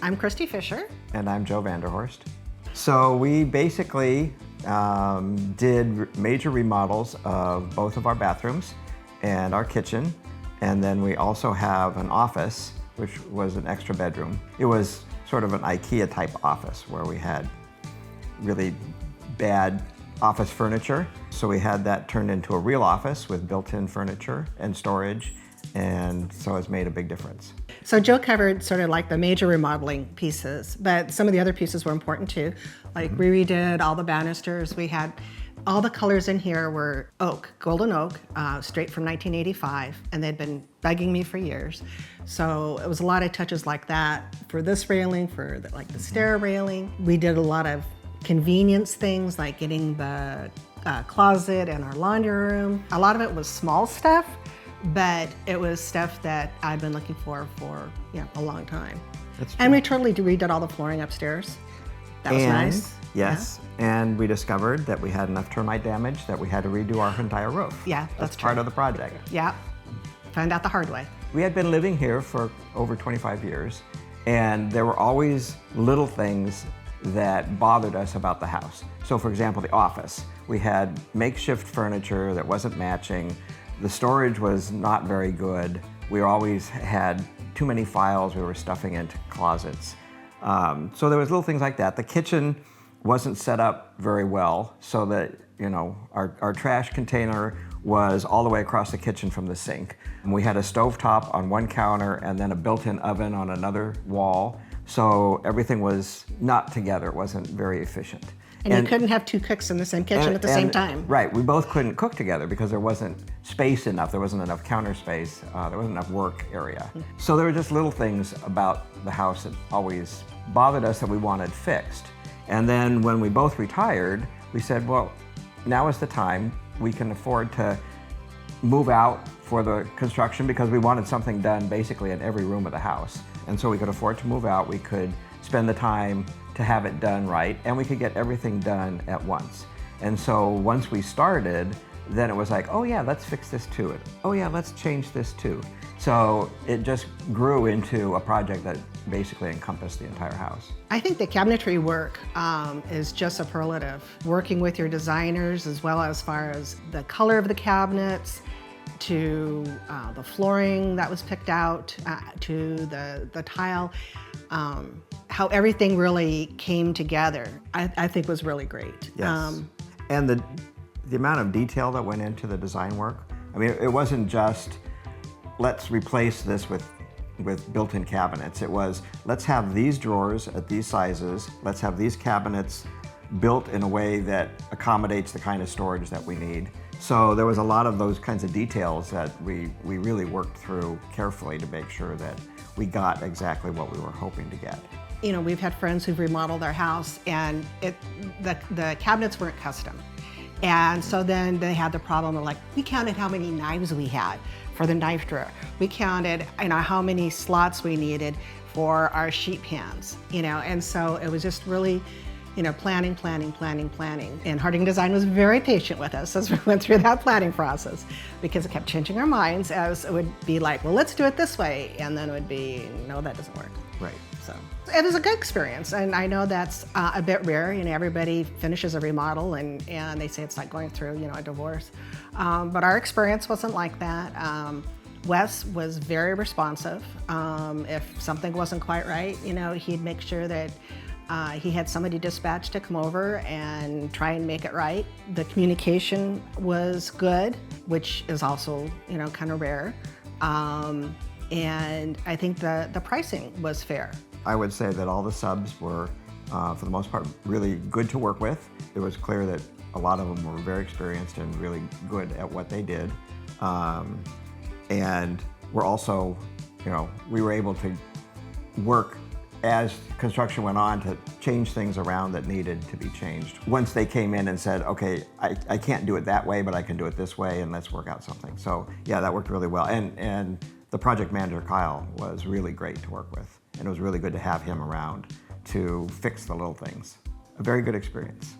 I'm Christy Fischer. And I'm Joe Vanderhorst. So we basically did major remodels of both of our bathrooms and our kitchen. And then we also have an office, which was an extra bedroom. It was sort of an IKEA type office where we had really bad office furniture. So we had that turned into a real office with built-in furniture and storage. And so it's made a big difference. So Joe covered sort of like the major remodeling pieces, but some of the other pieces were important too. Like we redid all the banisters. We had all the colors in here were oak, golden oak, straight from 1985, and they'd been bugging me for years. So it was a lot of touches like that for this railing, for the stair railing. We did a lot of convenience things like getting the closet and our laundry room. A lot of it was small stuff, but it was stuff that I've been looking for a long time. And we totally redid all the flooring upstairs. That was nice. Yes, yeah. And we discovered that we had enough termite damage that we had to redo our entire roof. Yeah, that's true. Part of the project. Yeah, found out the hard way. We had been living here for over 25 years, and there were always little things that bothered us about the house. So for example, the office. We had makeshift furniture that wasn't matching. The storage was not very good. We always had too many files we were stuffing into closets. So there was little things like that. The kitchen wasn't set up very well, so that our trash container was all the way across the kitchen from the sink. And we had a stovetop on one counter and then a built-in oven on another wall. So everything was not together. It wasn't very efficient. And you couldn't have two cooks in the same kitchen at the same time. Right, we both couldn't cook together because there wasn't space enough. There wasn't enough counter space. There wasn't enough work area. So there were just little things about the house that always bothered us that we wanted fixed. And then when we both retired, we said, well, now is the time. We can afford to move out for the construction because we wanted something done basically in every room of the house. And so we could afford to move out. We could spend the time to have it done right, and we could get everything done at once. And so once we started, then it was like, oh yeah, let's fix this too. Oh yeah, let's change this too. So it just grew into a project that basically encompassed the entire house. I think the cabinetry work is just superlative. Working with your designers as well as far as the color of the cabinets, to the flooring that was picked out, to the tile, how everything really came together, I think was really great. Yes. And the amount of detail that went into the design work, I mean, it wasn't just, let's replace this with built-in cabinets. It was, let's have these drawers at these sizes, let's have these cabinets built in a way that accommodates the kind of storage that we need. So there was a lot of those kinds of details that we really worked through carefully to make sure that we got exactly what we were hoping to get. We've had friends who've remodeled their house and the cabinets weren't custom. And so then they had the problem of we counted how many knives we had for the knife drawer. We counted how many slots we needed for our sheet pans, and so it was just really planning. And Harding Design was very patient with us as we went through that planning process because it kept changing our minds as it would be like, well, let's do it this way. And then it would be, no, that doesn't work. Right. So it was a good experience. And I know that's a bit rare. Everybody finishes a remodel and they say it's like going through, a divorce. But our experience wasn't like that. Wes was very responsive. If something wasn't quite right, he'd make sure that he had somebody dispatched to come over and try and make it right. The communication was good, which is also, kind of rare. And I think the pricing was fair. I would say that all the subs were, for the most part, really good to work with. It was clear that a lot of them were very experienced and really good at what they did. And we're also, we were able to work as construction went on to change things around that needed to be changed. Once they came in and said, okay, I can't do it that way, but I can do it this way, and let's work out something. So yeah, that worked really well. And the project manager, Kyle, was really great to work with. And it was really good to have him around to fix the little things. A very good experience.